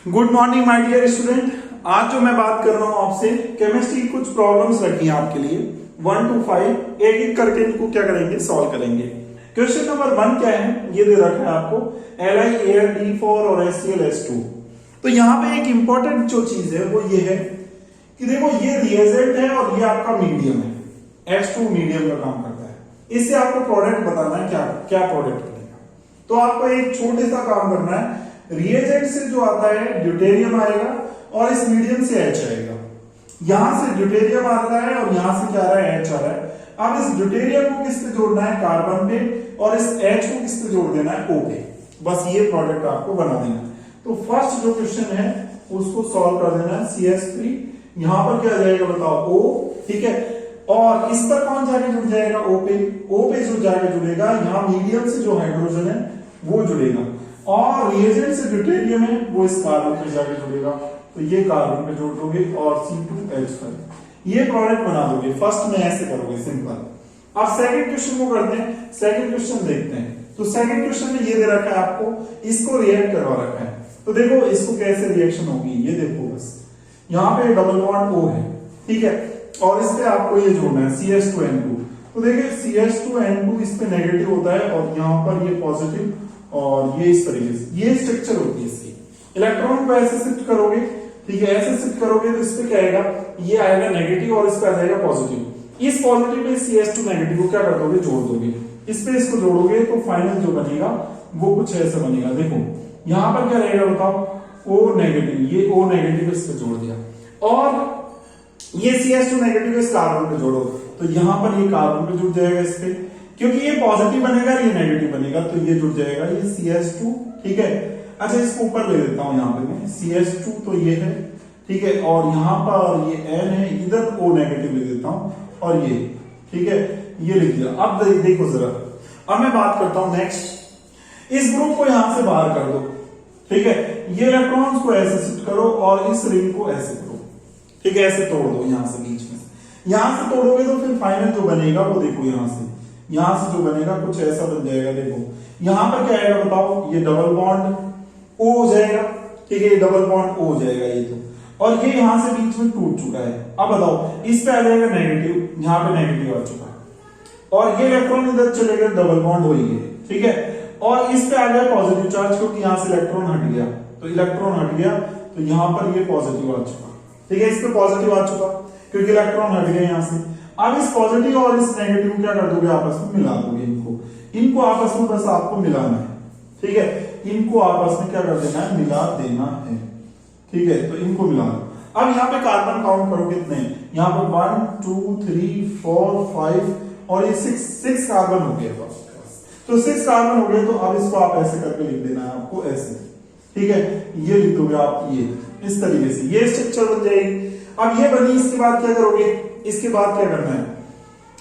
Good morning my dear student. आज जो मैं बात कर रहा हूं आपसे, केमिस्ट्री की कुछ प्रॉब्लम्स रखी हैं आपके लिए 1 to 5, एक एक करके इनको क्या करेंगे, सॉल्व करेंगे। क्वेश्चन नंबर 1 क्या है, ये दे रखा है आपको LiAlD4 और HClH2। तो यहाँ पे एक इंपॉर्टेंट जो चीज है वो ये है कि देखो ये रिएजेंट है और ये आपका मीडियम है, H2 मीडियम का काम करता है। इससे आपको प्रोडक्ट बताना है, क्या क्या प्रोडक्ट बनेगा। तो आपको एक छोटे सा काम करना है, रिएजेंट से जो आता है ड्यूटेरियम आएगा और इस मीडियम से H आएगा। यहां से ड्यूटेरियम आ रहा है और यहां से क्या आ रहा है, H आ रहा है। अब इस ड्यूटेरियम को किस पे जोड़ना है, कार्बन पे, और इस H को किस पे जोड़ देना है, O पे। बस ये प्रोडक्ट आपको बना देना है। तो फर्स्ट जो क्वेश्चन है उसको सॉल्व कर देना है। CH3 यहां पर क्या आ जाएगा बताओ, O, ठीक है। और इस पर कौन जाके जुड़ जाएगा, O पे। O पे जो जाके जुड़ेगा, यहां मीडियम से जो हाइड्रोजन है वो जुड़ेगा, और रिएजेंट से ड्यूटेरियम है वो इस कार्बन पे जाके जुड़ेगा। तो ये कार्बन पे जोड़ दोगे और C2H5, ये प्रोडक्ट बना दोगे। फर्स्ट में ऐसे करोगे, सिंपल। अब सेकंड क्वेश्चन को करते हैं, सेकंड क्वेश्चन देखते हैं। तो सेकंड क्वेश्चन में ये दे रखा है आपको, इसको रिएक्ट करवा रखा है। तो देखो इसको कैसे रिएक्शन होगी, ये देखो बस। यहाँ पे डबल बॉन्ड O है, ठीक है, और इस पे आपको ये जोड़ना है CH2N2। तो देखिए CH2N2 इस पे नेगेटिव होता है और यहाँ पर ये पॉजिटिव, और ये इस तरीके से ये स्ट्रक्चर होती है इसकी। इलेक्ट्रॉन को ऐसे शिफ्ट करोगे, ठीक है, ऐसे शिफ्ट करोगे तो इस पे क्या आएगा, ये आएगा नेगेटिव और इस पे आ जाएगा पॉजिटिव। इस पॉजिटिव में CH2 नेगेटिव को क्या कर दोगे, जोड़ दोगे। इस पे इसको जोड़ोगे तो फाइनल जो बनेगा वो कुछ ऐसा बनेगा। देखो यहां पर क्या रहेगा बताओ, O नेगेटिव, ये O नेगेटिव इस पे जोड़ दिया, और ये CH2 नेगेटिव इस कार्बन पे जोड़ो, तो यहां पर ये कार्बन पे जुड़ जाएगा इस पे, क्योंकि ये पॉजिटिव बनेगा, ये नेगेटिव बनेगा, तो ये जुड़ जाएगा, ये CH2, ठीक है। अच्छा इसको ऊपर ले देता हूं, यहाँ पे मैं CH2 तो ये है, ठीक है, और यहाँ पर ये N है, इधर O नेगेटिव लिख देता हूं, और ये, ठीक है, ये लिख दिया। अब देखो जरा, अब मैं बात करता हूं नेक्स्ट। इस ग्रुप को यहां से बाहर कर दो, ठीक है, ये इलेक्ट्रॉन्स को ऐसे शिफ्ट करो और इस रिंग को ऐसे करो, ठीक है, ऐसे तोड़ दो यहां से, बीच में यहां से तोड़ोगे तो फिर फाइनल जो बनेगा वो देखो, यहां से जो बनेगा कुछ ऐसा बन जाएगा। देखो यहां पर क्या आएगा बताओ, ये डबल बॉन्ड O हो जाएगा, ठीक है, ये डबल बॉन्ड O हो जाएगा ये तो, और ये यहां से बीच में टूट चुका है। अब बताओ इस पे आ जाएगा नेगेटिव, यहां पे नेगेटिव आ चुका है, और ये इलेक्ट्रॉन इधर चलेगा, डबल बॉन्ड हो ही है, ठीक है, और इस पे आ गया पॉजिटिव चार्ज, क्योंकि यहां से इलेक्ट्रॉन हट गया, तो इलेक्ट्रॉन हट गया, तो यहां पर ये पॉजिटिव आ चुका, ठीक है, इस पे पॉजिटिव आ चुका क्योंकि इलेक्ट्रॉन हट गया यहां से। अब इस पॉजिटिव और इस नेगेटिव क्या कर दोगे, आपस में मिला दोगे, इनको आपस में बस आपको मिलाना है, ठीक है, इनको आपस में क्या कर देना है, मिला देना है, ठीक है, तो इनको मिला दो। अब यहाँ पे कार्बन काउंट करो कितने, यहाँ पे 1 2 3 4 5 और ये 6 कार्बन हो गए। तो 6 कार्बन हो गए, तो अब इसको आप ऐसे करके लिख देना है आपको, ऐसे, ठीक है, ये लिख दोगे आप, ये इस तरीके से ये स्ट्रक्चर बन जाएगी। अब ये बनी, इसके बाद क्या करोगे, इसके बाद क्या करना है,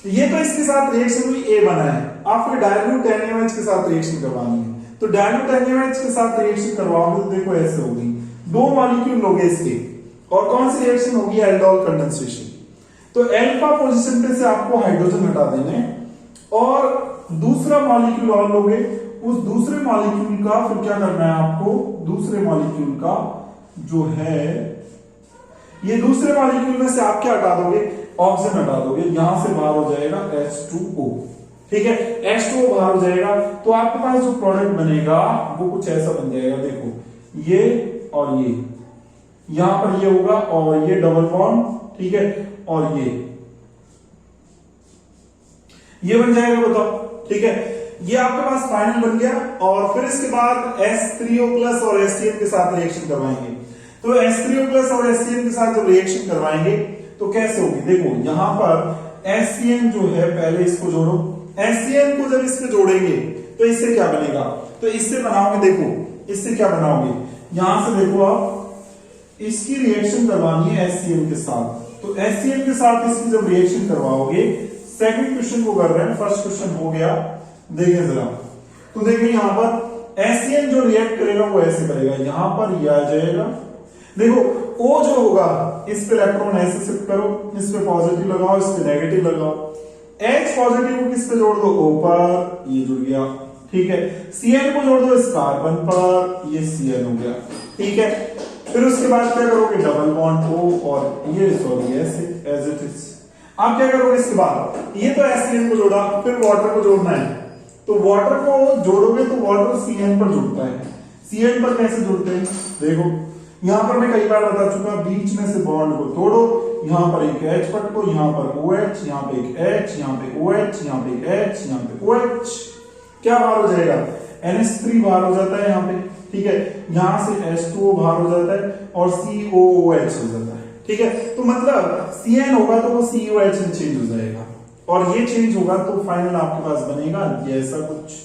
ये तो इसके साथ रिएक्शन हुई, A बना है, आप फिर डाइल्यूट NaOH के साथ रिएक्शन करवानी है। तो डाइल्यूट NaOH के साथ रिएक्शन करवाओगे तो देखो ऐसे होगी, 2 मॉलिक्यूल लोगे इसके, और कौन सी रिएक्शन होगी, एल्डोल कंडेंसेशन। तो अल्फा पोजीशन पे से आपको हाइड्रोजन हटा देने, और दूसरा मॉलिक्यूल और लोगे, उस दूसरे मॉलिक्यूल का फिर क्या करना है आपको, दूसरे मॉलिक्यूल का जो है, ये दूसरे मॉलिक्यूल में से आप क्या हटा दोगे, ऑक्सीजन हटा दोगे, यहां से बाहर हो जाएगा H2O, ठीक है, H2O बाहर हो जाएगा, तो आपके पास जो प्रोडक्ट बनेगा वो कुछ ऐसा बन जाएगा। देखो ये और ये, यहां पर ये होगा, और ये डबल बॉन्ड, ठीक है, और ये बन जाएगा, बताओ, ठीक है, ये आपके पास फाइनल बन गया। और फिर इसके बाद H3O+ और HCl के साथ रिएक्शन करवाएंगे। तो H3O+ और HCl के साथ जब रिएक्शन करवाएंगे तो कैसे होगी, देखो यहां पर HCl जो है, पहले इसको जोड़ो, HCl को जब इस पे जोड़ेंगे तो इससे क्या बनेगा, तो इससे बनाओगे, देखो इससे क्या बनाओगे, यहां से देखो आप, इसकी रिएक्शन करवानी है HCl के साथ, तो HCl के साथ इसकी जब रिएक्शन करवाओगे, सेकंड क्वेश्चन को कर रहे हैं, फर्स्ट क्वेश्चन हो गया, देखिए जरा, तो देखिए यहां पर HCl जो रिएक्ट करेगा वो ऐसे करेगा, यहां पर ये आ जाएगा, देखो O जो होगा, इस पे इलेक्ट्रॉन ऐसे शिफ्ट करो, इस पे पॉजिटिव लगाओ, इस पे नेगेटिव लगाओ, H पॉजिटिव को किस पे जोड़ दो, O पर, ये जुड़ गया, ठीक है, Cl को जोड़ दो इस कार्बन पर, ये Cl हो गया, ठीक है। फिर उसके बाद क्या करोगे, डबल बॉन्ड O और ये सॉरी ऐसे एज इट इज। आप क्या करोगे इसके बाद, ये तो एसिड को जोड़ा, फिर वाटर को जोड़ना है। तो वाटर को जोड़ोगे तो वाटर CN पर जुड़ता है। CN पर कैसे जुड़ते हैं, देखो यहां पर मैं कई बार बता चुका, बीच में से बॉन्ड को तोड़ो, यहां पर एक H पटको, यहां पर OH, यहां पे एक H, यहां पे OH, यहां पे एक H, यहां पे OH, क्या बाहर हो जाएगा, NH3 बाहर हो जाता है यहां पे, ठीक है। यहां से H2O बाहर हो जाता है और COOH हो जाता है, ठीक है। तो मतलब CN होगा तो वो COH में चेंज हो जाएगा, और ये चेंज होगा तो फाइनल आपके पास बनेगा ये ऐसा कुछ।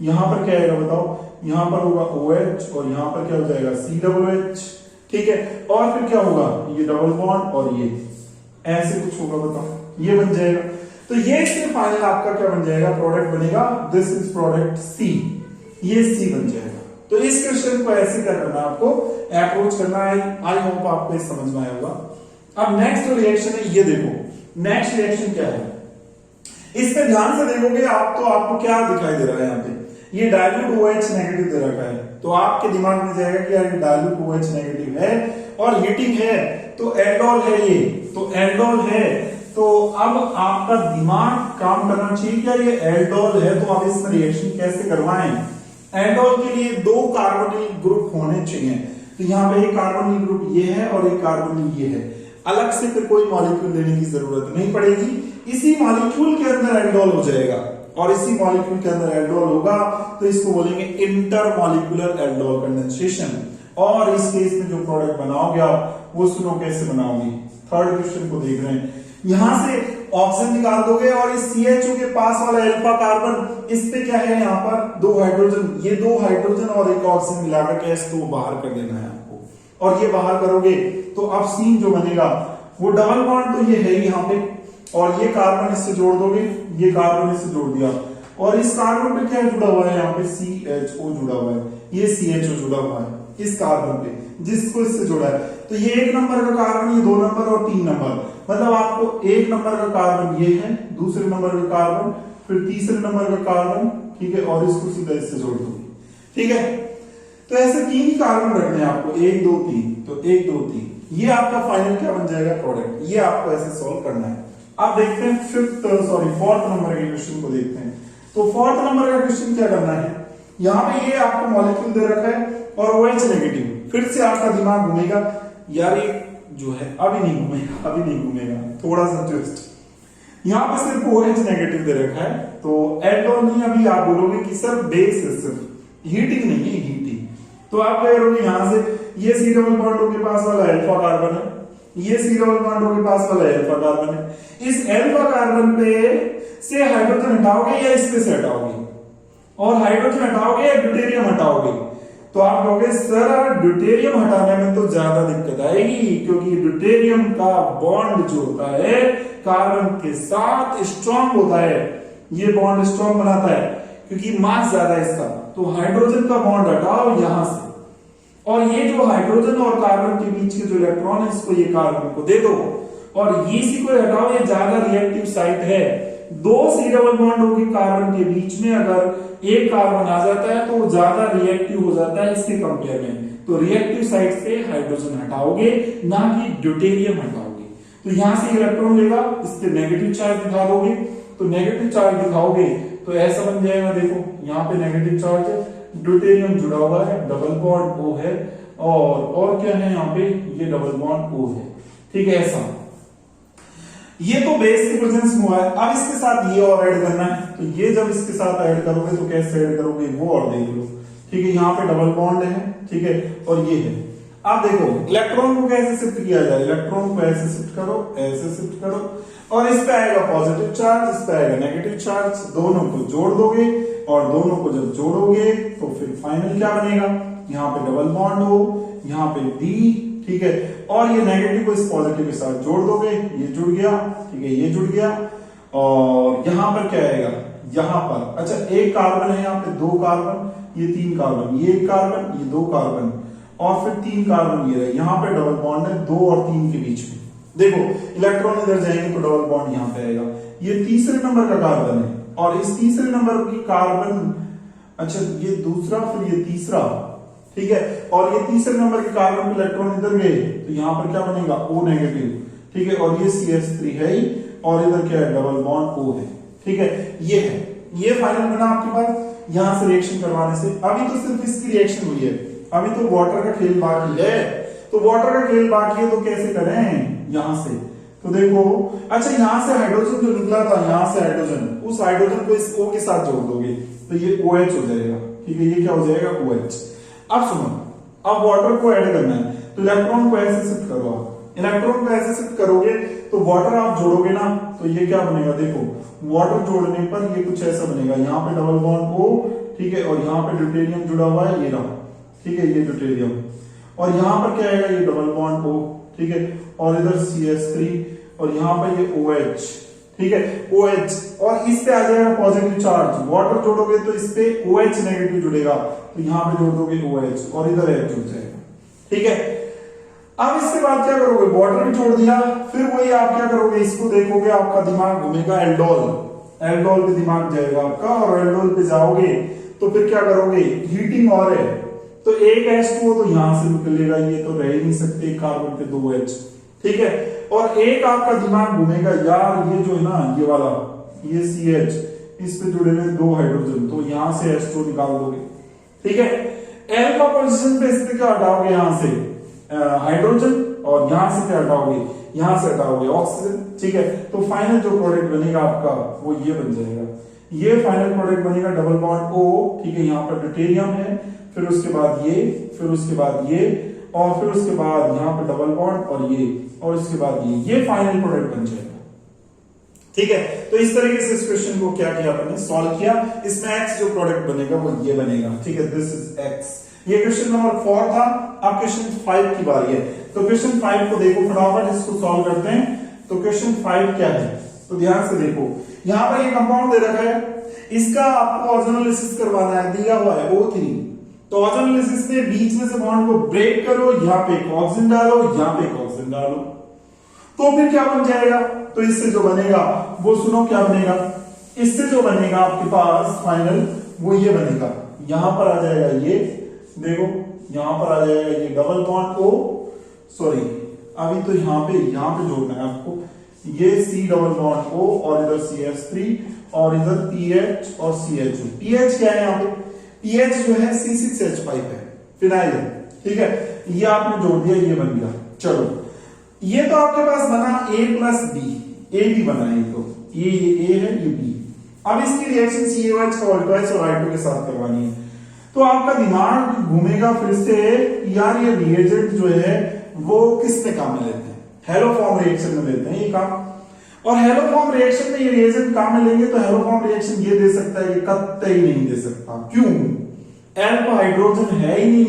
यहां पर क्या आएगा बताओ, यहां पर होगा OH और यहां पर क्या हो जाएगा COOH, ठीक है। और फिर क्या होगा, ये डबल बॉन्ड और ये ऐसे कुछ होगा, बताओ ये बन जाएगा। तो ये इससे फाइनल आपका क्या बन जाएगा, प्रोडक्ट बनेगा, दिस इज प्रोडक्ट C, ये C बन जाएगा। तो इस क्वेश्चन को ऐसे क्या करना है, आपको अप्रोच करना है। आई होप आपको इस समझ में आया होगा। अब नेक्स्ट जो रिएक्शन है ये देखो, नेक्स्ट रिएक्शन क्या है, इस पे ध्यान से देखोगे आप तो आपको क्या दिखाई दे रहा है, यहाँ पे ये डाइल्यूट OH नेगेटिव दे रखा है, तो आपके दिमाग में जाएगा कि यार ये डाइल्यूट OH नेगेटिव है और हीटिंग है, तो एल्डोल है ये, तो एल्डोल है। तो अब आपका दिमाग काम करना चाहिए कि यार ये एल्डोल है, तो आप इसमें रिएक्शन कैसे करवाएं। एल्डोल के लिए 2 कार्बोनिल ग्रुप होने चाहिए, तो यहाँ पे एक कार्बोनिल ग्रुप ये है और एक कार्बोनिल ये है, अलग से फिर कोई मॉलिक्यूल लेने की जरूरत नहीं पड़ेगी, इसी मॉलिक्यूल के अंदर एल्डोल हो जाएगा, और इसी मॉलिक्यूल के अंदर एल्डोल होगा तो इसको बोलेंगे इंटर मॉलिक्यूलर एल्डोल कंडेंसेशन। और इस केस में जो प्रोडक्ट बनाओगे आप वो सुनो कैसे बनाओगे, थर्ड क्वेश्चन को देख रहे हैं। यहां से ऑक्सीजन निकाल दोगे और इस CHO के पास वाला अल्फा कार्बन, इस पे क्या है, यहाँ पर 2 हाइड्रोजन, ये 2 हाइड्रोजन और एक ऑक्सीजन मिलाकर के H2 बाहर कर देना है आपको, और ये बाहर करोगे तो अब सीन जो बनेगा वो डबल बॉन्ड तो ये है ही यहाँ पे, और ये कार्बन इससे जोड़ दोगे, ये कार्बन इससे जोड़ दिया, और इस कार्बन पे क्या जुड़ा हुआ है, यहाँ पे CHO जुड़ा हुआ है, ये CHO जुड़ा हुआ है इस कार्बन पे जिसको इससे जोड़ा है। तो ये 1 नंबर का कार्बन, ये 2 नंबर और 3 नंबर, मतलब आपको 1 नंबर का कार्बन ये है, दूसरे नंबर का कार्बन, फिर तीसरे नंबर का कार्बन, ठीक है, और इसको सीधा इससे जोड़ दोगे, ठीक है। तो ऐसे 3 ही कार्बन रखने हैं आपको, 1 2 3, तो 1 2 3, ये आपका फाइनल क्या बन जाएगा, प्रोडक्ट। ये आपको ऐसे सॉल्व करना है। अब देखते हैं फोर्थ नंबर के क्वेश्चन को देखते हैं। तो फोर्थ नंबर का क्वेश्चन क्या करना है, यहाँ पे ये आपको मॉलिक्यूल दे रखा है और OH नेगेटिव, फिर से आपका दिमाग घूमेगा, यार ये जो है अभी नहीं घूमेगा, थोड़ा सा ट्विस्ट। यहाँ पे सिर्फ OH नेगेटिव दे रखा है, तो एल्डोल नहीं, अभी आप बोलोगे कि सर बेस है, सिर्फ हीटिंग नहीं है, हीटिंग। तो आप क्या करोगे, यहां से ये C डबल बॉन्ड के पास वाला अल्फा कार्बन है, ये C डबल बॉन्ड के पास वाला अल्फा कार्बन है, इस अल्फा कार्बन पे से हाइड्रोजन हटाओगे या इस पे से हटाओगे, और हाइड्रोजन हटाओगे या ड्यूटेरियम हटाओगे। तो आप कहोगे सर ड्यूटेरियम हटाने में तो ज्यादा दिक्कत आएगी, क्योंकि ड्यूटेरियम का बॉन्ड जो होता है कार्बन के साथ स्ट्रॉन्ग होता है, ये बॉन्ड स्ट्रॉन्ग बनाता है क्योंकि मास ज्यादा है इसका। तो हाइड्रोजन का बॉन्ड हटाओ यहां से, और ये जो हाइड्रोजन और कार्बन के बीच के जो इलेक्ट्रॉन है इसको ये कार्बन को दे दो, और ये इसी को हटाओ, ये ज्यादा रिएक्टिव साइट है। 2 C डबल बॉन्ड होगी कार्बन के बीच में, अगर एक कार्बन आ जाता है तो वो ज्यादा रिएक्टिव हो जाता है इसके कंपेयर में, तो रिएक्टिव साइड से हाइड्रोजन हटाओगे, ना कि ड्यूटेरियम हटाओगे। तो यहां से इलेक्ट्रॉन लेगा, इस पे नेगेटिव चार्ज दिखा दोगे, तो नेगेटिव चार्ज दिखाओगे तो ऐसा बन जाएगा, देखो यहाँ पे नेगेटिव चार्ज है, ड्यूटेरियम जुड़ा हुआ है, डबल बॉन्ड O है, और क्या है यहाँ पे, ये डबल बॉन्ड O है, ठीक है। ऐसा ये तो बेस के प्रेजेंस में हुआ है। अब इसके साथ ये और ऐड करना है, तो ये जब इसके साथ ऐड करोगे तो कैसे ऐड करोगे वो और देख लो, ठीक है। यहाँ पे डबल बॉन्ड है, ठीक है, और ये है। अब देखो इलेक्ट्रॉन को कैसे शिफ्ट किया जाए, इलेक्ट्रॉन को ऐसे शिफ्ट करो, ऐसे शिफ्ट करो, और इस पे आएगा पॉजिटिव चार्ज, इस पे आएगा नेगेटिव चार्ज, दोनों को जोड़ दोगे, और दोनों को जब जोड़ोगे तो फिर फाइनल क्या बनेगा, यहाँ पे डबल बॉन्ड हो, यहाँ पे D, ठीक है, और ये नेगेटिव को इस पॉजिटिव के साथ जोड़ दोगे, ये जुड़ गया, ठीक है, ये जुड़ गया, और यहां पर क्या आएगा, यहां पर अच्छा एक कार्बन है, यहाँ पे 2 कार्बन, ये 3 कार्बन, ये 1 कार्बन, ये 2 कार्बन, और फिर 3 कार्बन ये रहे, यहाँ पे डबल बॉन्ड है 2 और 3 के बीच में। देखो इलेक्ट्रॉन इधर जाएंगे तो डबल बॉन्ड यहाँ पे आएगा, ये तीसरे नंबर का कार्बन है, और इस तीसरे नंबर की कार्बन, अच्छा ये दूसरा फिर ये तीसरा, ठीक है। और ये तीसरे नंबर के कार्बन पे इलेक्ट्रॉन इधर गए तो यहाँ पर क्या बनेगा O नेगेटिव, ठीक है। और ये CH3 है ही, और इधर क्या है डबल बॉन्ड O है, ठीक है। ये है, ये फाइनल बना आपके पास यहां से रिएक्शन करवाने से। अभी तो सिर्फ इसकी रिएक्शन हुई है, अभी तो वाटर का खेल बाकी है। तो वाटर का खेल बाकी है तो कैसे करें, यहां से तो देखो, अच्छा यहां से हाइड्रोजन जो निकला था, यहां से हाइड्रोजन, उस हाइड्रोजन को इस O के साथ जोड़ दोगे तो ये OH हो जाएगा, ठीक है। ये क्या हो जाएगा OH। अब सुनो, अब वाटर को ऐड करना है तो इलेक्ट्रॉन को ऐसे शिफ्ट करो आप, इलेक्ट्रॉन को ऐसे शिफ्ट करोगे तो वाटर आप जोड़ोगे ना तो ये क्या बनेगा, देखो वाटर जोड़ने पर ये कुछ ऐसा बनेगा, यहाँ पे डबल बॉन्ड O, ठीक है। और यहाँ पे ड्यूटेरियम जुड़ा हुआ है, ये रहा, ठीक है, ये ड्यूटेरियम। और यहाँ पर क्या आएगा, ये डबल बॉन्ड O, ठीक है। और इधर CH3 और यहाँ पर ये OH, ठीक है, OH। और इस पे आ जाएगा पॉजिटिव चार्ज, वाटर जोड़ोगे तो इस पे OH नेगेटिव जुड़ेगा तो यहाँ पे जोड़ दोगे OH और इधर H जुड़ जाएगा, ठीक है। अब इसके बाद क्या करोगे, वाटर भी छोड़ दिया, फिर वही आप क्या करोगे, इसको देखोगे, आपका दिमाग घूमेगा एल्डोल, एल्डोल पे दिमाग जाएगा आपका, और एल्डोल पे जाओगे तो फिर क्या करोगे, हीटिंग और है तो एक H2O तो यहां से निकलेगा, ये तो रह ही नहीं सकते, कार्बन पे 2H, ठीक है। और एक आपका दिमाग घूमेगा, यार ये जो है ना ये वाला, ये CH, इस पे जुड़े हुए 2 हाइड्रोजन, तो यहां से H2O निकाल दोगे, ठीक है। एल्फा पोजीशन पे इस पे क्या हटाओगे, यहां से हाइड्रोजन, और यहां से क्या हटाओगे, यहां से हटाओगे ऑक्सीजन, ठीक है। तो फाइनल जो प्रोडक्ट बनेगा आपका वो ये बन जाएगा, ये फाइनल प्रोडक्ट बनेगा डबल बॉन्ड O, ठीक है। यहाँ पर ड्यूटेरियम है, फिर उसके बाद ये, फिर उसके बाद ये, और फिर उसके बाद यहाँ पर डबल बॉन्ड और ये, और उसके बाद ये फाइनल प्रोडक्ट बन जाएगा, ठीक है। तो इस तरीके से इस क्वेश्चन को क्या किया आपने, सॉल्व किया। इसमें X जो प्रोडक्ट बनेगा वो ये बनेगा, ठीक है, दिस इज X। ये क्वेश्चन नंबर 4 था। अब क्वेश्चन 5 की बारी है, तो क्वेश्चन 5 को देखो फटाफट, इसको सॉल्व करते हैं। तो क्वेश्चन 5 क्या है, तो ध्यान से देखो, यहां पर ये कंपाउंड दे रखा है, इसका आपको ऑर्गेनालिसिस करवाना है, दिया हुआ है O3। तो ऑर्गेनालिसिस में बीच में से बॉन्ड को ब्रेक करो, यहाँ पे एक ऑक्सीजन डालो, यहाँ पे एक ऑक्सीजन डालो, तो फिर क्या बन जाएगा, तो इससे जो बनेगा वो सुनो क्या बनेगा, इससे जो बनेगा आपके पास फाइनल वो ये बनेगा, यहां पर आ जाएगा ये, देखो यहां पर आ जाएगा ये डबल बॉन्ड O, सॉरी अभी तो यहां पे जोड़ना है आपको, ये C डबल बॉन्ड O और इधर CH3 और इधर PH और CH2। PH क्या है, यहाँ पे PH जो है C6H5 है, फिनाइल है, ठीक है। ये आपने जोड़ दिया, ये बन गया। चलो ये तो आपके पास बना A प्लस B, A भी बना है, तो ये A है, ये B। अब इसकी रिएक्शन COH का ऑल्टोएच और I2 के साथ करवानी है, तो आपका दिमाग घूमेगा फिर से, यार ये रिएजेंट जो है वो किस में काम में लेते हैं, हेलोफॉर्म रिएक्शन में लेते हैं ये काम। और हेलोफॉर्म रिएक्शन में ये रिएजेंट काम में लेंगे तो हेलोफॉर्म रिएक्शन ये दे सकता है, ये कतई नहीं दे सकता। क्यों, अल्फा हाइड्रोजन है ही नहीं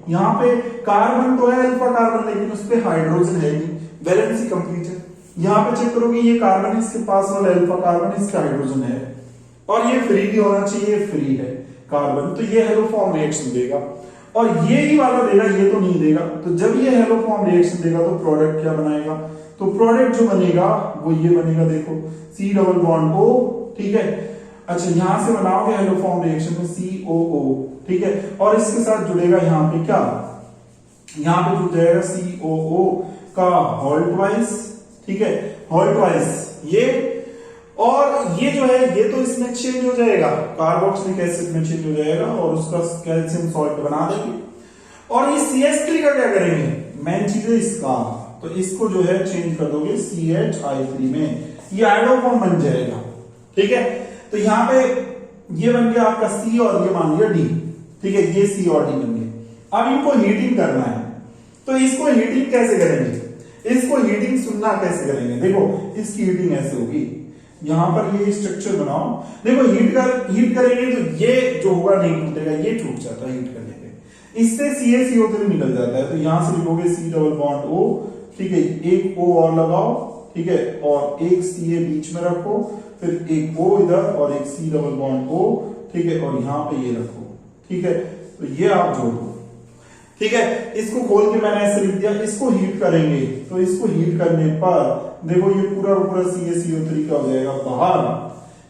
यहाँ पे कार्बन तो है अल्फा कार्बन, लेकिन उस पे हाइड्रोजन है नहीं, वैलेंसी कंप्लीट है। यहाँ पे चेक करोगे ये कार्बन, इसके पास वाला अल्फा कार्बन, इसका हाइड्रोजन है, और ये फ्री भी होना चाहिए, फ्री है कार्बन, तो ये हेलोफॉर्म रिएक्शन देगा। और ये ही वाला देगा, ये तो नहीं देगा। तो जब ये हेलोफॉर्म रिएक्शन देगा तो प्रोडक्ट क्या बनाएगा, तो प्रोडक्ट जो बनेगा वो ये बनेगा, देखो C डबल बॉन्ड O, ठीक है। अच्छा यहां से बनाओगे हेलोफॉर्म रिएक्शन में COO, ठीक है। और इसके साथ जुड़ेगा यहाँ पे क्या, यहाँ पे जुड़ जाएगा COO का हॉल्ट वाइज, ठीक है, हॉल्ट वाइज ये, और ये जो है ये तो इसमें चेंज हो जाएगा, कार्बोक्सिलिक एसिड में चेंज हो जाएगा और उसका कैल्शियम सॉल्ट बना देंगे। और ये CH3 का क्या करेंगे, मेन चीज है इसका, तो इसको जो है चेंज कर दोगे CHI3 में, ये आयोडोफॉर्म बन जाएगा, ठीक है। तो यहाँ पे ये बन गया आपका C और ये मान लिया D, ठीक है, ये C और D बन गए। अब इनको हीटिंग करना है, तो इसको हीटिंग कैसे करेंगे, इसको हीटिंग सुनना कैसे करेंगे, देखो इसकी हीटिंग ऐसे होगी, यहां पर ये स्ट्रक्चर बनाओ, देखो हीट करेंगे तो ये जो होगा नहीं टूटेगा, ये टूट जाता है हीट करने पे, इससे CaCO3 निकल जाता है। तो यहां से लिखोगे C डबल बॉन्ड O, ठीक है, एक O और लगाओ, ठीक है, और एक Ca बीच में रखो, फिर एक O इधर और एक C डबल बॉन्ड O, ठीक है, और यहाँ पे ये रखो, ठीक है। तो ये आप जोड़ो, ठीक है। इसको खोल के मैंने ऐसे लिख दिया, इसको हीट करेंगे, तो इसको हीट करने पर देखो ये पूरा CaCO3 का हो जाएगा बाहर,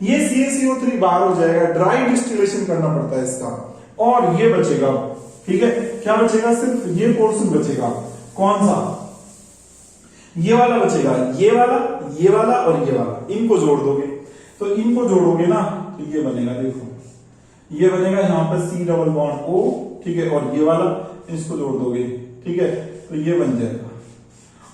ये CaCO3 बाहर हो जाएगा, ड्राई डिस्टिलेशन करना पड़ता है इसका, और ये बचेगा ठीक है, क्या बचेगा, सिर्फ ये पोर्शन बचेगा। कौन सा, ये वाला बचेगा, ये वाला, ये वाला और ये वाला, इनको जोड़ दोगे। तो इनको जोड़ोगे ना तो ये बनेगा, देखो ये बनेगा यहाँ पर C डबल बॉन्ड O, ठीक है, और ये वाला इसको जोड़ दोगे, ठीक है, तो ये बन जाएगा।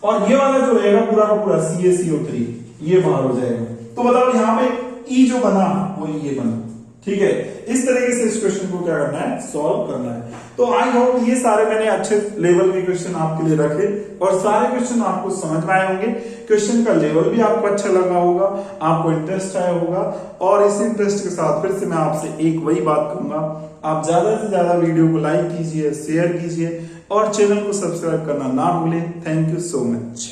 और ये वाला जो रहेगा पूरा का पूरा CaCO3, ये बाहर हो जाएगा। तो बताओ यहाँ पे E जो बना वो ये बना, ठीक है। इस तरीके से इस क्वेश्चन को क्या करना है, सॉल्व करना है। तो आई होप ये सारे मैंने अच्छे लेवल के क्वेश्चन आपके लिए रखे और सारे क्वेश्चन आपको समझ में आए होंगे। क्वेश्चन का लेवल भी आपको अच्छा लगा होगा, आपको इंटरेस्ट आया होगा। और इस इंटरेस्ट के साथ फिर से मैं आपसे एक वही बात कहूंगा, आप ज्यादा से ज्यादा वीडियो को लाइक कीजिए, शेयर कीजिए और चैनल को सब्सक्राइब करना ना भूलें। Thank you so much.